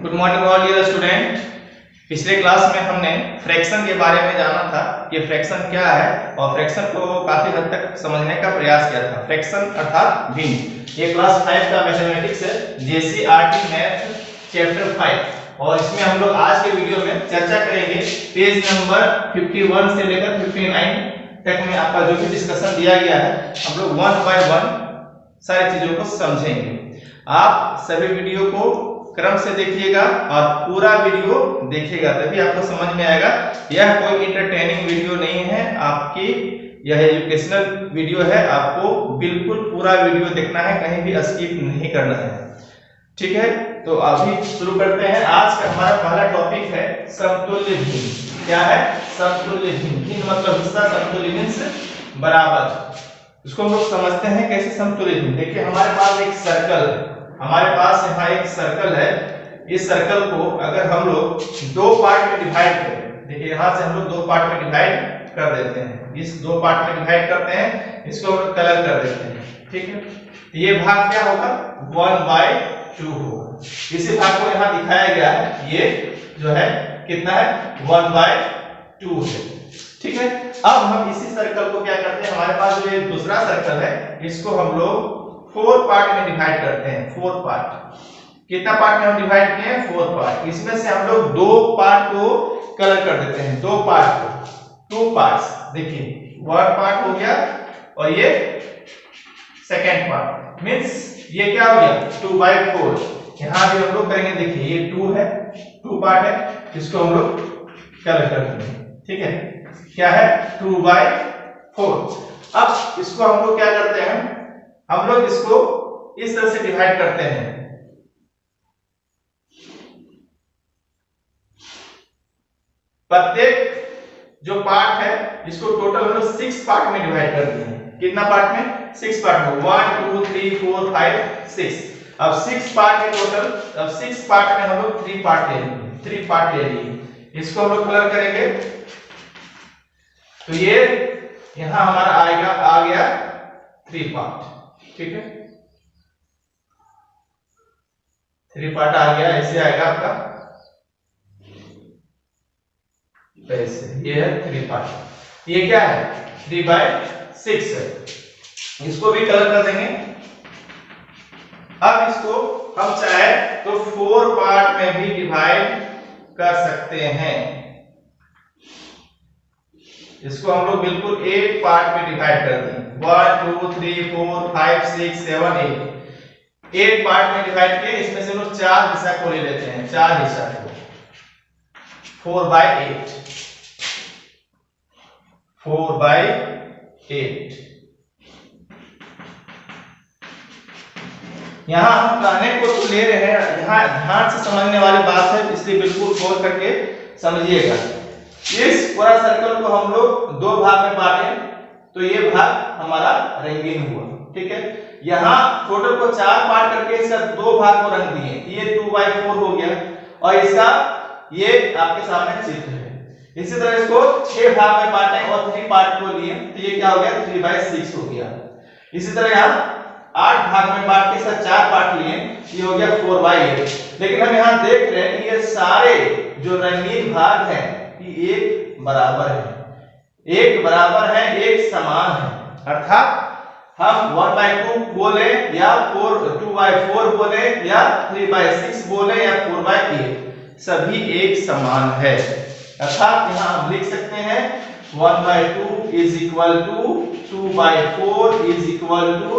Good morning all dear student. पिछले class में हमने फ्रैक्शन के बारे में जाना था कि फ्रैक्शन क्या है और फ्रैक्शन को काफी हद तक समझने का प्रयास किया था। फ्रैक्शन अर्थात भिन्न। ये क्लास 5 का मैथमेटिक्स है, जेसीईआरटी मैथ चैप्टर 5 और इसमें हम लोग आज के वीडियो में चर्चा करेंगे पेज नंबर 51 से लेकर 59 तक में आपका जो भी डिस्कशन दिया गया है हम लोग वन बाय वन सारी चीजों को समझेंगे। आप सभी वीडियो को क्रम से देखिएगा और पूरा वीडियो देखिएगा तभी आपको समझ में आएगा। यह कोई इंटरटेनिंग वीडियो नहीं है, आपकी यह एजुकेशनल वीडियो है। आपको बिल्कुल पूरा वीडियो देखना है, कहीं भी स्किप नहीं करना है। ठीक है, तो अभी शुरू करते हैं। आज का हमारा पहला टॉपिक है समतुल्य भिन्न। क्या है? समतुल्य भिन्न। भिन्न मतलब हिस्सा, समतुल्य भिन्न बराबर। इसको हम लोग समझते हैं कैसे समतुल्य भिन्न। देखिए हमारे पास एक सर्कल है, हमारे पास यहाँ एक सर्कल है। इस सर्कल को अगर हम लोग दो पार्ट में डिवाइड करें, देखिए यहाँ से हम लोग दो पार्ट में डिवाइड कर देते हैं। इस दो पार्ट में डिवाइड करते हैं, इसको हम लोग कलर कर देते हैं। ठीक है, तो ये भाग क्या होगा? 1/2 होगा। इसी भाग को यहाँ दिखाया गया है, ये जो है कितना है? 1/2 है। ठीक है, अब हम इसी सर्कल को क्या करते हैं, हमारे पास जो ये दूसरा सर्कल है इसको हम लोग 4 पार्ट में डिवाइड करते हैं। 4 पार्ट। कितना पार्ट में हम डिवाइड किए हैं? 4 पार्ट। इसमें से हम लोग 2 पार्ट को कलर कर देते हैं। 2 पार्ट को 2 पार्ट्स। देखिए 1 पार्ट हो गया और ये सेकेंड पार्ट। मींस ये क्या हो गया? 2/4। यहां भी हम लोग करेंगे। देखिए ये 2 है, 2 पार्ट है, इसको हम लोग कलर कर देंगे। ठीक है, क्या है? 2/4। अब इसको हम लोग क्या करते हैं, हम लोग इसको इस तरह से डिवाइड करते हैं। प्रत्येक जो पार्ट है इसको टोटल हम लोग 6 पार्ट में डिवाइड कर दिए हैं। कितना पार्ट में? 6 पार्ट में। 1 2 3 4 5 6। अब 6 पार्ट में टोटल, अब 6 पार्ट में हम लोग 3 पार्ट ले लेंगे। 3 पार्ट ले लिए, इसको हम लोग कलर करेंगे। तो ये यहां हमारा आएगा, आ गया 3 पार्ट। ठीक है, 3 पार्ट आ गया, ऐसे आएगा आपका, ऐसे। ये है 3 पार्ट। ये क्या है? 3/6 है। इसको भी कलर कर देंगे। अब इसको हम चाहे तो 4 पार्ट में भी डिवाइड कर सकते हैं। इसको हम लोग बिल्कुल 8 पार्ट में डिवाइड कर दें। 1 2 3 4 5 6 7 8 8 पार्ट में डिवाइड किए। इसमें से हम लोग 4 हिस्सा को ले लेते हैं। 4 हिस्सा को 4/8। 4/8। यहां हम कहने को तो ले रहे हैं, यहां ध्यान से समझने वाली बात है, इसलिए बिल्कुल गौर करके समझिएगा। इस पूरा सर्कल को हम लोग 2 भाग में बांटे, तो ये भाग हमारा रंगीन हुआ। ठीक है, यहाँ टोटल को 4 पार्ट करके इसका 2 भाग को रंग दिए। ये 2/4 हो गया और इसका ये आपके सामने चित्र है। इसी तरह इसको 6 भाग में बांटे और 3 पार्ट को लिए, तो ये क्या हो गया? 3/6 हो गया। इसी तरह यहाँ 8 भाग में बांट के इसका 4 पार्ट लिए, ये हो गया 4/8। लेकिन हम यहाँ देख रहे हैं कि ये सारे जो रंगीन भाग हैं ये एक बराबर है, एक बराबर है, एक समान है। अर्थात हम 1/2 बोले या 2/4 बोले या 3/6 बोले या 4/8, सभी एक समान है। अर्थात यहाँ हम लिख सकते हैं 1/2 is equal to 2/4 is equal to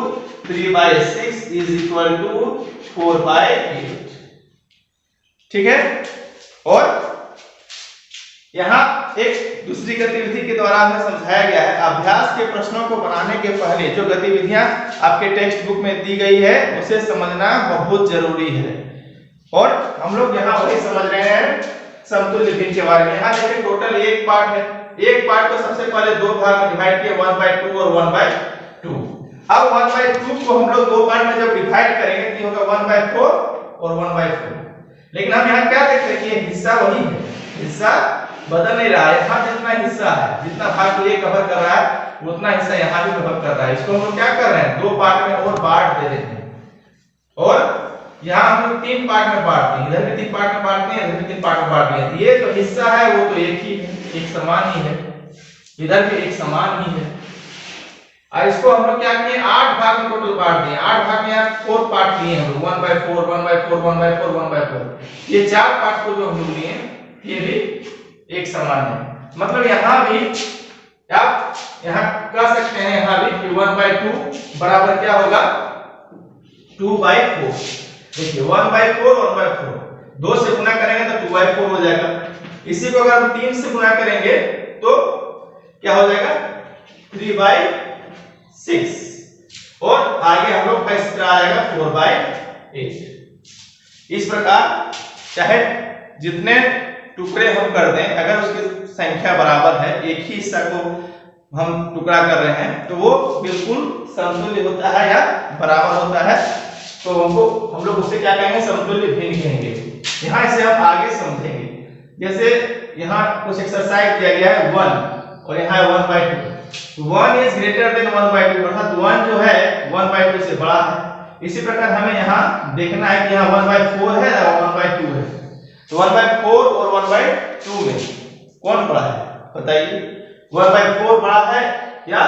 3/6 is equal to 4/8। ठीक है, और यहाँ एक दूसरी गतिविधि के द्वारा हमें समझाया गया है। अभ्यास के प्रश्नों को बनाने के पहले जो गतिविधियां आपके टेक्स्ट बुक में दी गई है उसे समझना बहुत जरूरी है। और हम लोग यहाँ वही समझ रहे हैं समतुल्य भिन्न के बारे में। यहाँ देखिए टोटल 1 पार्ट है। एक पार्ट को सबसे पहले 2 भाग में डिवाइड किया, 1/2 और 1/2। अब 1/2 को हम लोग 2 पार्ट में जब डिवाइड करेंगे तो होगा 1/4 और 1/4। लेकिन हम यहाँ क्या देख रहे हैं कि हिस्सा वही है, हिस्सा बदल नहीं रहा है। यहाँ जितना हिस्सा है, जितना भाग ये कवर कर रहा है उतना हिस्सा यहाँ भी कवर कर रहा है। इसको हम लोग क्या कर रहे हैं? 2 पार्ट में और बांट दे रहे हैं और यहाँ हम लोग 3 पार्ट में बांटते हैं, इधर भी 3 पार्ट में बांटते हैं, इधर भी 3 पार्ट में बांटते हैं। ये जो हिस्सा है वो तो एक ही है, एक समान ही है, इधर भी एक समान ही है। और इसको हम लोग क्या किए, 8 भाग में टोटल बांट दिए। 8 भाग में यार 4 पार्ट लिए हम लोग, 1/4 1/4 1/4 1/4। ये 4 पार्ट को जो हम लोग लिए ये भी एक समान है। मतलब यहाँ भी आप यहाँ कह सकते हैं यहाँ भी कि 1/2 बराबर क्या होगा, 2/4। देखिए 1/4 1/4, 2 से गुना करेंगे तो 2/4 हो जाएगा। इसी को अगर हम 3 से गुना करेंगे तो क्या हो जाएगा, 3/6। और आगे हम लोग का इस तरह आएगा 4/8। इस प्रकार चाहे जितने टुकड़े हम कर दें, अगर उसकी संख्या बराबर है, एक ही हिस्सा को हम टुकड़ा कर रहे हैं, तो वो बिल्कुल समतुल्य होता है या बराबर होता है, तो हम लोग उससे क्या कहेंगे, समतुल्य भिन्न कहेंगे। यहाँ इसे हम आगे समझेंगे। जैसे यहाँ कुछ एक्सरसाइज दिया गया है 1 और यहाँ 1/2। 1 इज ग्रेटर देन 1/2, अर्थात 1 जो है 1/2 से बड़ा है। इसी प्रकार हमें यहाँ देखना है कि यहाँ 1/4 है या 1/2 है। तो 1/4 और 1/2 में कौन बड़ा है, बताइए। 1/4 बड़ा है या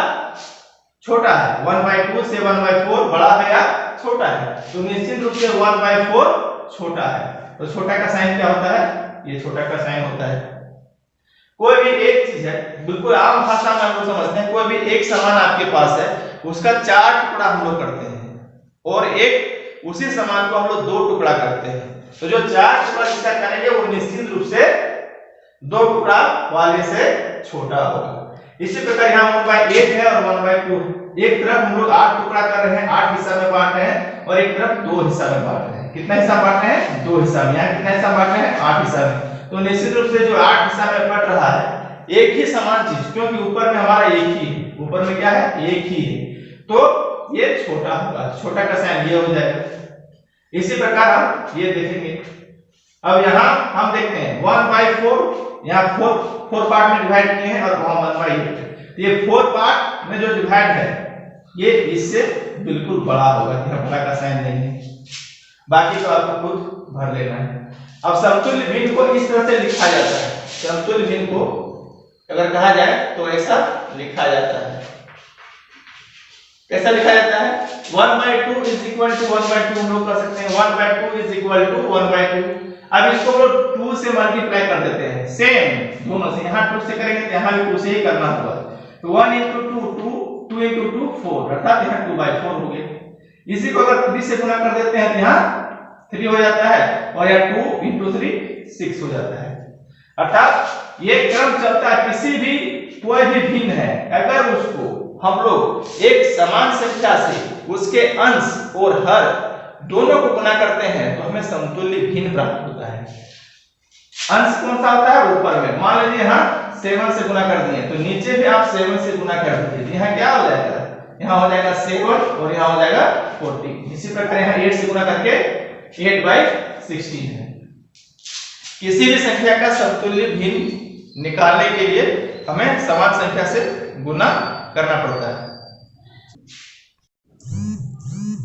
छोटा है, 1/2 से 1/4 बड़ा है या छोटा है। तो निश्चित रूप से 1/4 छोटा है। तो छोटा का साइन क्या होता है, ये छोटा का साइन होता है। कोई भी एक चीज है, बिल्कुल आम भाषा में हम लोग समझते हैं, कोई भी एक सामान आपके पास है, उसका 4 टुकड़ा हम लोग करते हैं और एक उसी सामान को हम लोग 2 टुकड़ा करते हैं। तो जो 4 टुकड़ा जिसका करेंगे वो निश्चित रूप से 2 टुकड़ा वाले से छोटा होगा। इसी प्रकार यहाँ 1/8 है और 1/2 है। एक तरफ हम लोग 8 टुकड़ा कर रहे हैं, 8 हिस्सा में बांट रहे हैं, और एक तरफ 2 हिस्सा में बांट रहे हैं। कितना हिस्सा बांट रहे हैं, 2 हिस्सा में। यहाँ कितना हिस्सा बांट रहे हैं, 8 हिस्सा में। तो निश्चित रूप से जो 8 हिस्सा में बट रहा है, एक ही समान चीज, क्योंकि ऊपर में हमारा एक ही है, ऊपर में क्या है, एक ही है, तो ये छोटा होगा। छोटा का साइन ये हो जाएगा। इसी प्रकार हम ये देखेंगे। अब यहाँ हम देखते हैं 1/4, यहाँ 4 पार्ट में डिवाइड किए हैं और वहां 1/8। ये 4 पार्ट में जो डिवाइड है ये इससे बिल्कुल बड़ा होगा, यहाँ बड़ा का साइन नहीं है। बाकी तो आपको खुद भर लेना है। अब समतुल्य भिन्न को इस तरह से लिखा जाता है। समतुल्य भिन्न को अगर कहा जाए तो ऐसा लिखा जाता है। कैसा लिखा जाता है, 1/2 इज इक्वल टू 1/2 हम लोग कर सकते हैं। 1/2 इज इक्वल टू 1/2। अब इसको हम लोग 2 से मल्टीप्लाई कर देते हैं, सेम दोनों से। यहाँ 2 से करेंगे तो यहाँ भी 2 से ही करना होगा। तो 1 into 2 2, 2 into 2 4, अर्थात यहाँ 2/4 हो गया। इसी को अगर 3 से गुना कर देते हैं तो यहाँ 3 हो जाता है, और यहाँ 2 into 3 6 हो जाता है। अर्थात ये क्रम चलता है, किसी भी कोई भी भिन्न है, अगर उसको हम लोग एक समान संख्या से उसके अंश और हर दोनों को गुना करते हैं तो हमें समतुल्य भिन्न प्राप्त होता है। अंश कौन सा होता है, ऊपर में। मान लीजिए यहाँ 7 से गुना कर दिए, तो नीचे भी आप 7 से गुना कर दीजिए। यहाँ क्या हो जाएगा, यहाँ हो जाएगा 7 और यहाँ हो जाएगा 14। इसी प्रकार यहाँ 8 से गुना करके 8/16 है। किसी भी संख्या का समतुल्य भिन्न निकालने के लिए हमें समान संख्या से गुना करना पड़ता है।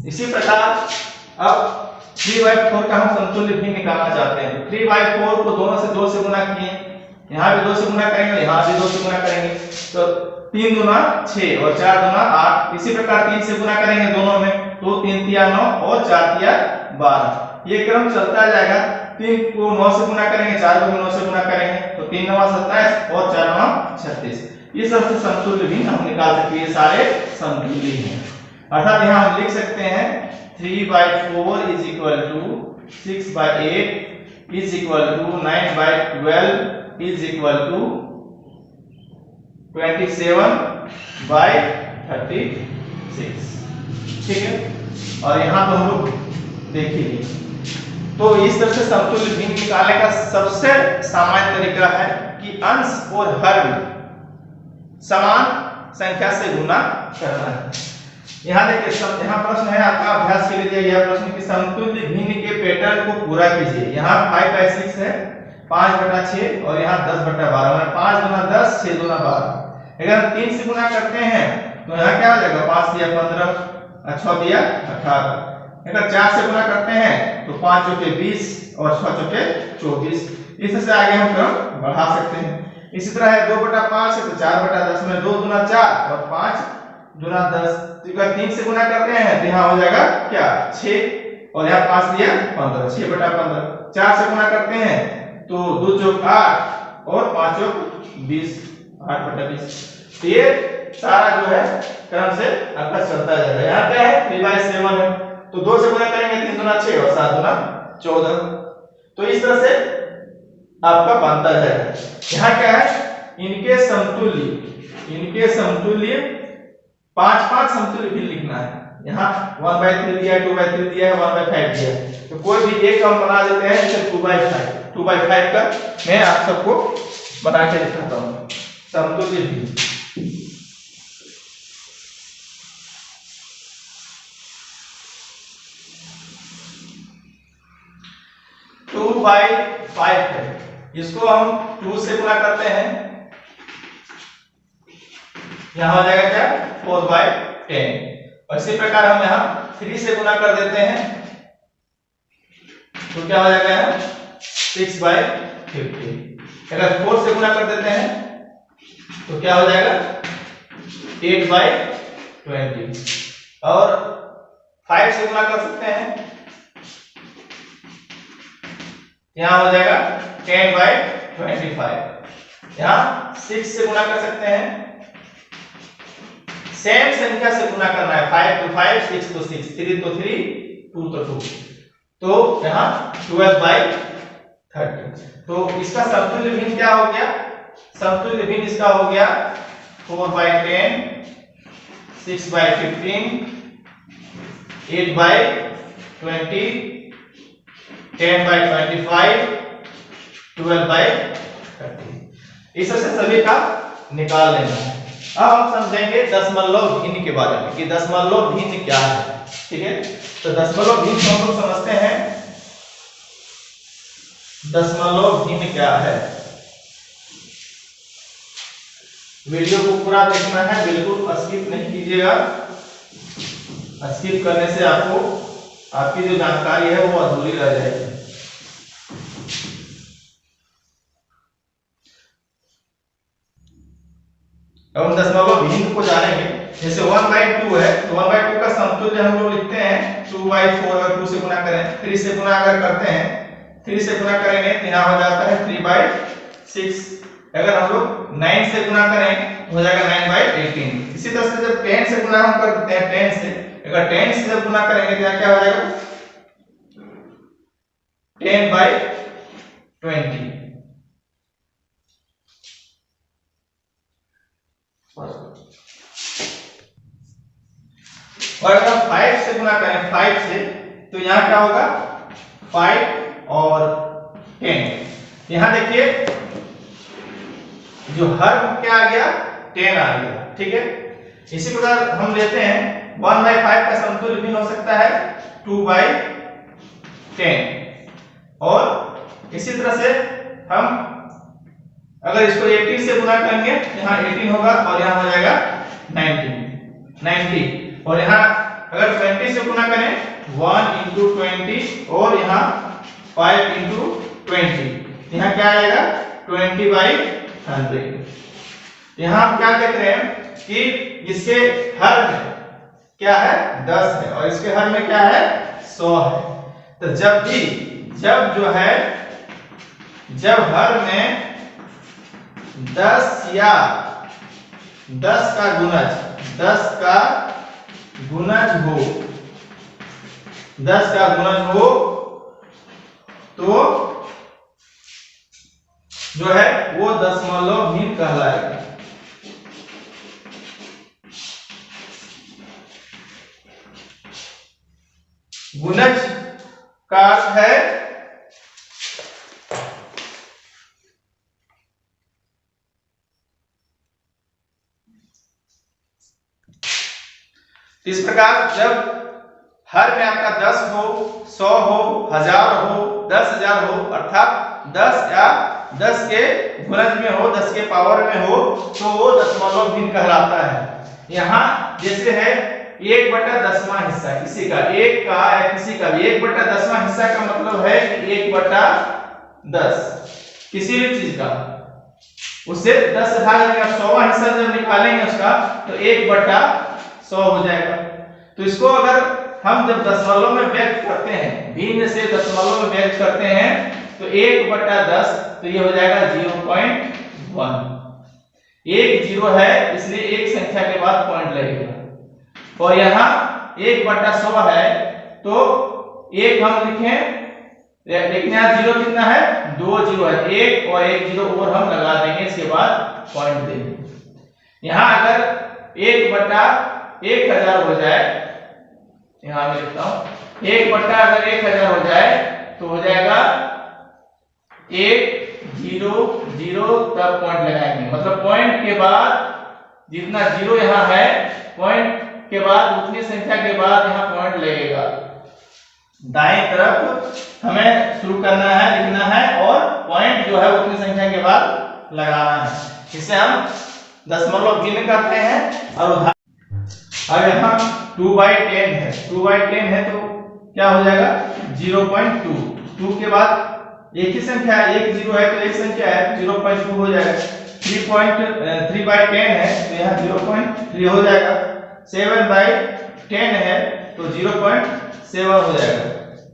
इसी प्रकार अब 3/4 का हम समतुल्य भिन्न निकालना चाहते हैं। 3/4 को दोनों से 2 से गुना किए, यहाँ भी 2 से गुना करेंगे, यहाँ भी 2 से गुना करेंगे, तो 3 दूना 6 और 4 दूना 8। इसी प्रकार 3 से गुना करेंगे दोनों में, तो 3 तिया 9 और 4 तिया 12। ये क्रम चलता जाएगा। 3 को 9 से गुना करेंगे, 4 को 9 से गुना करेंगे, तो 3 9 27 और 4 9 36। इस तरह से समतुल्य भिन्न हम निकाल सकते हैं। ये सारे समतुल्य हैं। अर्थात यहाँ हम लिख सकते हैं 3/4 is equal to 6/8 is equal to 9/12 is equal to 27/36। ठीक है, और यहाँ तो हम लोग देखेंगे। तो इस तरह से समतुल्य भिन्न निकालने का सबसे सामान्य तरीका है कि अंश और हर में समान संख्या से गुना करना है। यहाँ देखिए, यहाँ प्रश्न है आपका अभ्यास के लिए दिया गया प्रश्न कि समतुल्य भिन्न के पैटर्न को पूरा कीजिए। यहाँ 5/6 है, 5/6 और यहाँ 10/12, 5 दूना 10, 6 दूना 12। अगर हम 3 से गुना करते हैं तो यहाँ क्या हो जाएगा, 5 दिया 15 और 6 दिया 18। अगर 4 से गुना करते हैं तो 5 चौके 20 और 6 चौके 24। इस से आगे हम क्रम बढ़ा सकते हैं। इसी तरह है 2/5 है तो 4/10 में 2 दूना 4 और 5 दूना 10। तो अगर 3 से गुना करते हैं तो यहाँ हो जाएगा क्या 6 और यहाँ 5 दिया 15, 6/15। 4 से गुना करते हैं तो 2 चौक 8 और 5 चौक 20, 8/20। तो ये सारा जो है क्रम से आपका चलता जाएगा। यहाँ क्या है 3/7 है तो 2 से गुना करेंगे 3 दूना 6 और 7 दूना 14। तो इस तरह से आपका बनता जाएगा। यहाँ क्या है इनके समतुल्य 5 समतुल्य भी लिखना है। यहाँ 1/3 दिया है, 2/3 दिया है, 1/5 दिया है, तो कोई भी एक हम बना देते हैं जैसे 2/5 का मैं आप सबको बना के दिखाता हूँ। समतुल्य भी 2/5 है, इसको हम 2 से गुना करते हैं, यहां हो जाएगा क्या 4/10। और इसी प्रकार हम यहां 3 से गुना कर देते हैं तो क्या हो जाएगा 6/50। अगर 4 से गुना कर देते हैं तो क्या हो जाएगा 8/20। और 5 से गुना कर सकते हैं, यहां हो जाएगा 10/25। यहां 6 से गुना कर सकते हैं, सेम संख्या से गुना करना है, 5 तो 5, 6 तो 6, 3 तो 3, 2 तो 2। तो यहां 12/30। तो इसका समतुल्य भिन्न क्या हो गया, समतुल्य भिन्न इसका हो गया 4/10, 6/15, 8/20, 10/25, 12/30। इससे सभी का निकाल लेना है। अब हम समझेंगे दशमलव भिन्न के बारे में कि दशमलव भिन्न क्या है। ठीक है, तो दशमलव भिन्न हम लोग समझते हैं। दशमलव भिन्न क्या है, वीडियो को पूरा देखना है, बिल्कुल स्किप नहीं कीजिएगा। स्किप करने से आपको आपकी जो जानकारी है वो अधूरी रह जाएगी। अब हम दशमलव भिन्न को जानेंगे। जैसे 1/2 है तो 1/2 का समतुल्य हम लोग लिखते हैं 2/4। अगर 2 से गुना करें, 3 से गुना अगर करते हैं, 3 से गुना करेंगे तो यहाँ हो जाता है 3/6। अगर हम लोग 9 से गुना करें तो हो जाएगा 9/18। इसी तरह से जब 10 से गुना हम कर देते हैं, 10 से अगर 10 से जब गुना करेंगे तो यहाँ क्या हो जाएगा 10/20। और अगर हम 5 से गुना करें 5 से तो यहाँ क्या होगा 5 और 10। यहाँ देखिए जो हर क्या आ गया 10 आ गया। ठीक है, इसी प्रकार हम लेते हैं 1/5 का समतुल्य भिन्न हो सकता है 2/10। और इसी तरह से हम अगर इसको 18 से गुना करेंगे यहाँ 18 होगा और यहाँ हो जाएगा 90। और यहाँ अगर 20 से गुना करें 1 × 20 और यहाँ 5 × 20, यहाँ क्या आएगा 20/100। यहाँ हम क्या देख रहे हैं कि इसके हर में क्या है 10 है और इसके हर में क्या है 100 है। तो जब हर में 10 या 10 का गुणज 10 का गुणज हो तो जो है वो दशमलव भिन्न कहलाएगा। गुणज का अर्थ है इस प्रकार जब हर में आपका 10 हो, 100 हो, 1000 हो, 10,000 हो, अर्थात 10 या 10 के गुणज में हो, 10 के पावर में हो तो वो दशमलव भिन्न कहलाता है। यहाँ जैसे है 1/10वां हिस्सा किसी का, एक का या किसी का भी 1/10वां हिस्सा का मतलब है कि 1/10 किसी भी चीज का, उससे 10 भाग जाएगा, 100वां हिस्सा जब निकालेंगे उसका तो 1/100 हो जाएगा। तो इसको अगर हम जब दशमलव में व्यक्त करते हैं, भिन्न से दशमलव में व्यक्त करते हैं तो 1/10 तो ये हो जाएगा 0.1। एक जीरो है इसलिए एक संख्या के बाद पॉइंट लगेगा, और यहाँ 1/100 है तो एक हम लिखें, लेकिन यहाँ जीरो कितना है, 2 जीरो है, एक और एक जीरो और हम लगा देंगे, इसके बाद पॉइंट देंगे। यहाँ अगर 1/1000 हो जाए, यहाँ मैं लिखता हूं 1/1000 हो जाए तो हो जाएगा 1 0 0 तब पॉइंट लगाएंगे, मतलब पॉइंट के बाद जितना जीरो यहाँ है, पॉइंट के बाद उतनी संख्या के बाद यहाँ पॉइंट लगेगा। दाएं तरफ हमें शुरू करना है, लिखना है, और पॉइंट जो है उतनी संख्या के बाद लगाना है। इसे हम दशमलव भिन्न करते हैं। और अब यहाँ 2/10 है, 2/10 है तो क्या हो जाएगा 0.2, 2 के बाद एक ही संख्या है, एक जीरो है तो एक संख्या है, 0.2 हो जाएगा। 3/10 है तो यहाँ 0.3 हो जाएगा। 7/10 है तो 0.7 हो जाएगा।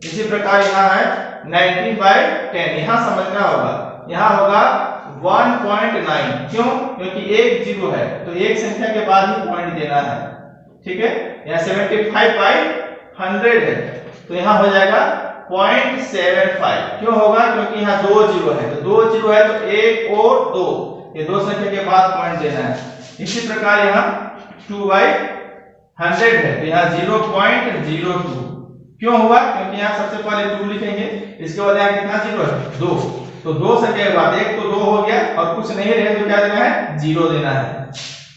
इसी प्रकार यहाँ है 19/10, यहाँ समझना होगा, यहाँ होगा 1.9, क्यों, क्योंकि एक जीरो है तो एक संख्या के बाद ही पॉइंट देना है, ठीक है। यहाँ 75/100 है तो यहाँ हो जाएगा 0.75, क्यों होगा, क्योंकि यहाँ 2 जीरो है, तो 2 जीरो है तो 1 और 2, ये दो संख्या के बाद पॉइंट देना है। इसी प्रकार यहाँ 2/100 है तो यहाँ 0.02, क्यों हुआ, क्योंकि यहाँ सबसे पहले 2 लिखेंगे, इसके बाद यहाँ कितना जीरो है 2, तो 2 संख्या के बाद एक तो 2 हो गया और कुछ नहीं रहे तो क्या देना है 0 देना है।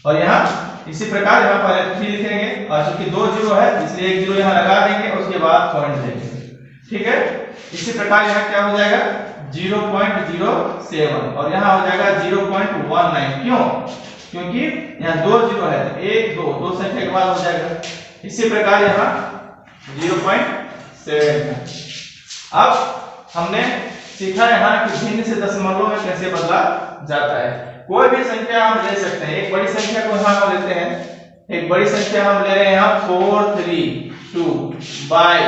और यहाँ इसी प्रकार यहाँ पहले 3 लिखेंगे और चूंकि 2 जीरो है इसलिए एक जीरो यहाँ लगा देंगे, उसके बाद पॉइंट देंगे, ठीक है। इसी प्रकार यहाँ क्या हो जाएगा 0.07 और यहाँ हो जाएगा 0.19, क्यों, क्योंकि यहाँ 2 जीरो है तो 1 2 दो संख्या के बाद हो जाएगा। इसी प्रकार यहाँ 0.7। अब हमने सीखा यहाँ कि भिन्न से दशमलव में कैसे बदला जाता है। कोई भी संख्या हम ले सकते हैं, एक बड़ी संख्या को यहाँ हम लेते हैं, एक बड़ी संख्या हम ले रहे हैं यहाँ 432 बाय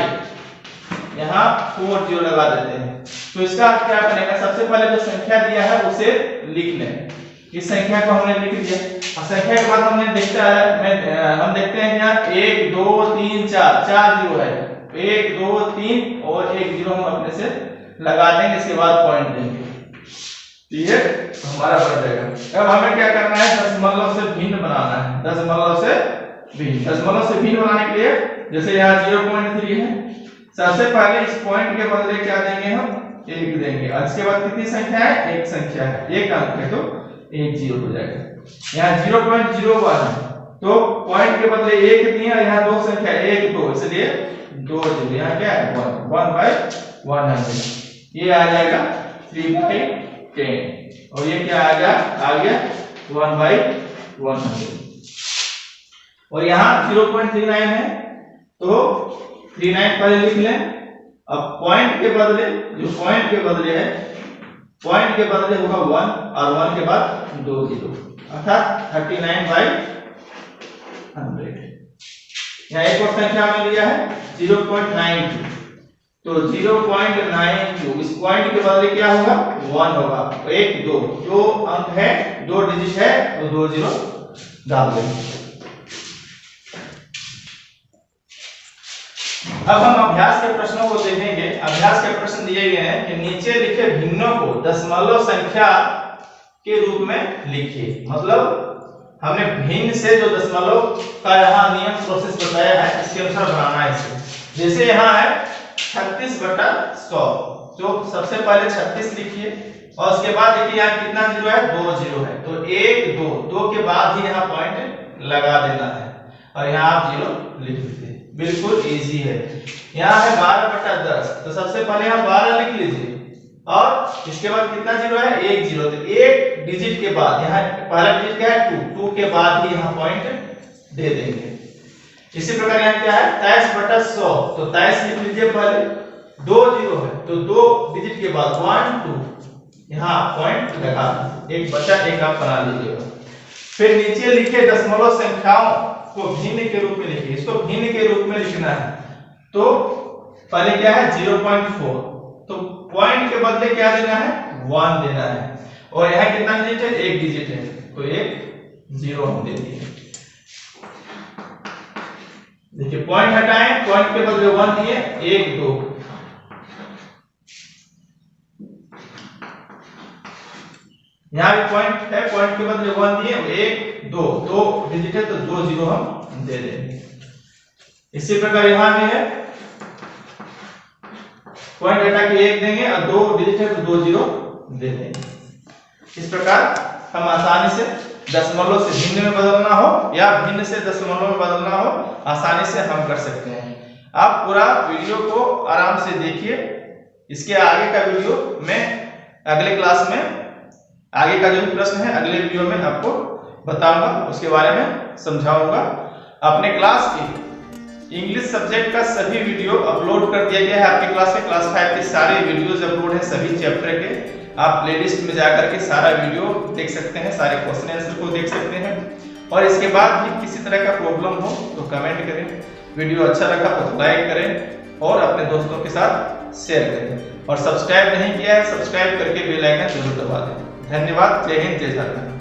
यहाँ 40 लगा देते हैं। तो इसका क्या बनेगा, सबसे पहले जो संख्या दिया है उसे लिख लें, इस संख्या को हमने लिख दिया और संख्या के बाद हमने हम देखते हैं यहाँ 1 2 3 4 जीरो है, 1 2 3 और एक जीरो हम अपने से लगा देंगे, इसके बाद पॉइंट देंगे, ठीक है, हमारा बन जाएगा। अब हमें क्या करना है, दशमलव से भिन्न बनाना है, दशमलव से भिन्न बनाने के लिए जैसे यहाँ 0.3 है, सबसे पहले इस पॉइंट के बदले क्या देंगे, हम 1 देंगे और इसके बाद कितनी संख्या है, एक संख्या है, एक अंक है तो 1 जीरो हो जाएगा। यहाँ 0.01 है तो पॉइंट के बदले 1 दिए और यहाँ दो संख्या 1 2 इसलिए 2 जीरो, यहाँ क्या है 1/100, ये आ जाएगा 3/10 और ये क्या आ गया 1/100। और यहाँ 0.39 है तो 39 पहले लिख लें। अब पॉइंट के बदले जो पॉइंट के बदले है, पॉइंट के बदले होगा 1 और 1 के बाद 2 जीरो अर्थात 39/100। यहाँ एक और संख्या में लिया है 0.92 तो 0.92 इस पॉइंट के बदले क्या होगा 1 होगा तो 1 2 दो अंक है, 2 डिजिट है तो 2 जीरो डाल देंगे। अब हम अभ्यास के प्रश्नों को देखेंगे। अभ्यास के प्रश्न दिए गए हैं कि नीचे लिखे भिन्नों को दशमलव संख्या के रूप में लिखिए। मतलब हमने भिन्न से जो दशमलव का यहाँ नियम प्रोसेस बताया है इसके अनुसार बनाना है इसे। जैसे यहाँ है 36/100 तो सबसे पहले 36 लिखिए और उसके बाद देखिए यहाँ कितना जीरो है 2 जीरो है तो 1 2 2 के बाद ही यहाँ पॉइंट लगा देना है और यहाँ आप जीरो लिख दीजिए, बिल्कुल इजी है। यहाँ है 12/10 तो सबसे पहले यहाँ 12 लिख लीजिए और इसके बाद कितना जीरो है 1 जीरो तो एक डिजिट के बाद यहाँ पहला डिजिट क्या है 2 के बाद ही यहाँ पॉइंट दे देंगे। इसी प्रकार यहाँ क्या है 23 बटा 100, तो 23 लिख लीजिए पहले, 2 जीरो है तो 2 डिजिट के बाद 1 2 यहाँ पॉइंट लगा, एक बचा एक आप बना लीजिएगा। फिर नीचे लिखे दशमलव संख्याओं को भिन्न के रूप में लिखिए, इसको भिन्न के रूप में लिखना है। तो पहले क्या है 0.4, तो पॉइंट के बदले क्या देना है 1 देना है, और यहाँ कितना डिजिट है, एक डिजिट है तो एक 0 हम दे दिए। देखिए पॉइंट हटाएं, पॉइंट के बदले 1 दिए, 1 2, यहाँ भी पॉइंट है, पॉइंट के बदले 1 दिए, 1 2, 2 डिजिट है तो 2 0 हम दे देंगे। इसी प्रकार यहाँ भी है, पॉइंट हटा के 1 देंगे और 2 डिजिट है तो 2 0 दे देंगे। इस प्रकार हम आसानी से दशमलव से भिन्न में बदलना हो या भिन्न से दशमलव में बदलना हो, आसानी से हम कर सकते हैं। आप पूरा वीडियो को आराम से देखिए, इसके आगे का वीडियो मैं अगले क्लास में, आगे का जो प्रश्न है अगले वीडियो में आपको बताऊंगा, उसके बारे में समझाऊंगा। अपने क्लास के इंग्लिश सब्जेक्ट का सभी वीडियो अपलोड कर दिया गया है, आपके क्लास के क्लास 5 के सारे वीडियोज अपलोड है सभी चैप्टर के। आप प्लेलिस्ट में जाकर के सारा वीडियो देख सकते हैं, सारे क्वेश्चन आंसर को देख सकते हैं। और इसके बाद भी किसी तरह का प्रॉब्लम हो तो कमेंट करें, वीडियो अच्छा लगा तो लाइक करें और अपने दोस्तों के साथ शेयर करें, और सब्सक्राइब नहीं किया है सब्सक्राइब करके बेल आइकन जरूर दबा दें। धन्यवाद। जय हिंद, जय झारखंड।